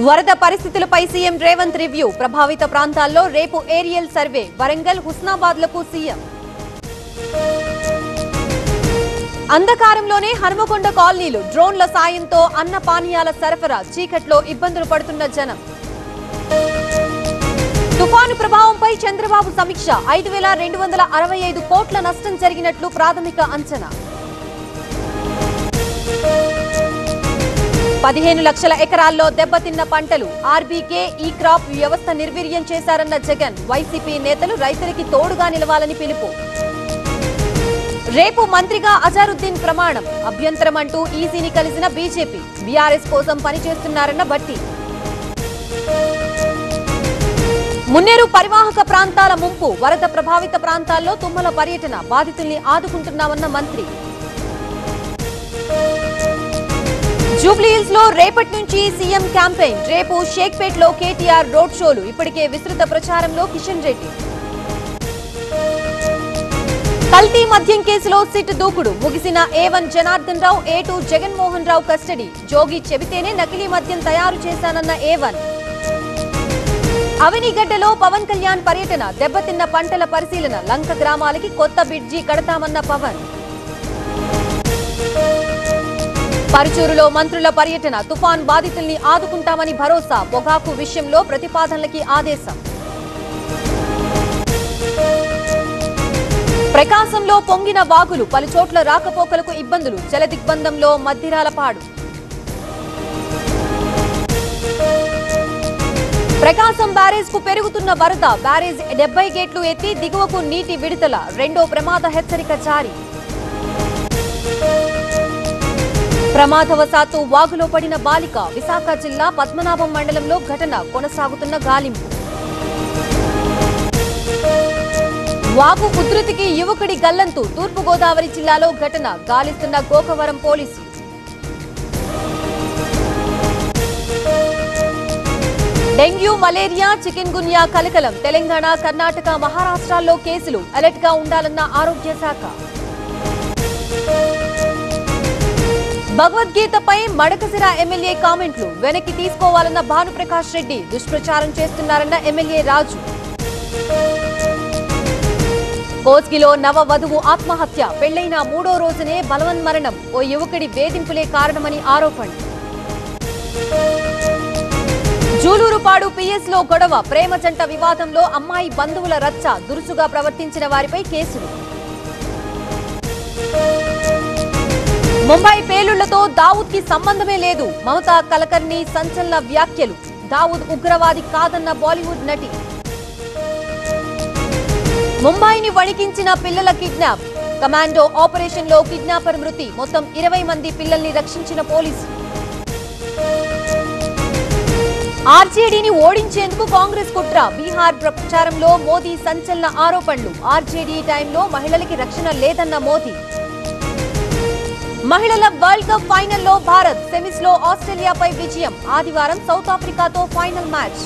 వరద పరిస్థితులపై CM Revanth review. ప్రభావిత ప్రాంతాల్లో రేపు ఏరియల్ సర్వే. వరంగల్, హుస్నాబాద్లకు సీఎం. అంధకారంలోనే హనుమకొండ కాలనీలు. డ్రోన్ల సాయంతో అన్న పానీయాల సరఫరా. చీకట్లో ఇబ్బందులు పడుతున్న జనం. తుఫాను ప్రభావంపై చంద్రబాబు సమీక్ష. 5,265 కోట్ల నష్టం జరిగినట్లు ప్రాథమిక అంచనా. 15 లక్షల ఎకరాల్లో దెబ్బతిన్న పంటలు. ఆర్బీకే ఈ క్రాప్ వ్యవస్థ నిర్వీర్యం చేశారన్న జగన్. వైసీపీ నేతలు రైతులకి తోడుగా నిలవాలని పిలుపు. రేపు మంత్రిగా అజారుద్దీన్ ప్రమాణం. అభ్యంతరం అంటూ ఈసీని కలిసిన బీజేపీ. బీఆర్ఎస్ కోసం పనిచేస్తున్నారన్న భట్టి. మున్నేరు పరివాహక ప్రాంతాల ముంపు. వరద ప్రభావిత ప్రాంతాల్లో తుమ్మల పర్యటన. బాధితుల్ని ఆదుకుంటున్నామన్న మంత్రి. జూబ్లీహిల్స్ లో రేపటి నుంచి సీఎం క్యాంపెయిన్. రేపు షేక్పేట్లో కేటీఆర్ రోడ్ షోలు. ఇప్పటికే విస్తృత ప్రచారంలో కిషన్ రెడ్డి. కల్తీ మద్యం కేసులో సిట్ దూకుడు. ముగిసిన A1 Janardhan Rao, A2 Jaganmohan Rao custody. జోగి చెబితేనే నకిలీ మద్యం తయారు చేశానన్న A1. అవనిగడ్డలో పవన్ కళ్యాణ్ పర్యటన. దెబ్బతిన్న పంటల పరిశీలన. లంక గ్రామాలకి కొత్త బ్రిడ్జి కడతామన్న పవన్. పరుచూరులో మంత్రుల పర్యటన. తుఫాన్ బాధితుల్ని ఆదుకుంటామని భరోసా. పొగాకు విషయంలో ప్రతిపాదనలకి ఆదేశం. ప్రకాశంలో పొంగిన వాగులు. పలుచోట్ల రాకపోకలకు ఇబ్బందులు. జలదిగ్బంధంలో మద్దిరాలపాడు. ప్రకాశం బ్యారేజ్ కు పెరుగుతున్న వరద. బ్యారేజ్ 70 గేట్లు ఎత్తి దిగువకు నీటి విడుదల. రెండో ప్రమాద హెచ్చరిక జారీ. ప్రమాదవశాత్తు వాగులో పడిన బాలిక. విశాఖ జిల్లా పద్మనాభం మండలంలో ఘటన. కొనసాగుతున్న గాలింపు. వాగు ఉధృతికి యువకుడి గల్లంతు. తూర్పుగోదావరి జిల్లాలో ఘటన. గాలిస్తున్న గోకవరం పోలీసులు. డెంగ్యూ, మలేరియా, చికెన్ గున్యా కలకలం. తెలంగాణ, కర్ణాటక, మహారాష్ట్రాల్లో కేసులు. అలర్ట్ గా ఉండాలన్న ఆరోగ్య శాఖ. భగవద్గీతపై మడకసిర ఎమ్మెల్యే కామెంట్లు. వెనక్కి తీసుకోవాలన్న భానుప్రకాష్ రెడ్డి. దుష్ప్రచారం చేస్తున్నారన్న ఎమ్మెల్యే రాజు. కోస్గిలో నవ వధువు ఆత్మహత్య. పెళ్లైన 3వ రోజునే బలవన్మరణం. ఓ యువకుడి వేధింపులే కారణమని ఆరోపణ. జూలూరుపాడు పిఎస్ లో గొడవ. ప్రేమ జంట వివాదంలో అమ్మాయి బంధువుల రచ్చ. దురుసుగా ప్రవర్తించిన వారిపై కేసులు. ముంబై పేలుళ్లతో దావూద్ కి సంబంధమే లేదు. మమతా కలకర్ణి సంచలన వ్యాఖ్యలు. దావూద్ ఉగ్రవాది కాదన్న బాలీవుడ్ నటి. ముంబైని వణికించిన పిల్లల కిడ్నాప్. కమాండో ఆపరేషన్ లో కిడ్నాపర్ మృతి. మొత్తం 20 మంది పిల్లల్ని రక్షించిన పోలీసులు. ఆర్జేడీని ఓడించేందుకు కాంగ్రెస్ కుట్ర. బీహార్ ప్రచారంలో మోదీ సంచలన ఆరోపణలు. ఆర్జేడీ టైంలో మహిళలకి రక్షణ లేదన్న మోదీ. మహిళల వరల్డ్ కప్ ఫైనల్లో భారత్. సెమీస్ లో ఆస్ట్రేలియాపై విజయం. ఆదివారం సౌత్ ఆఫ్రికాతో ఫైనల్ మ్యాచ్.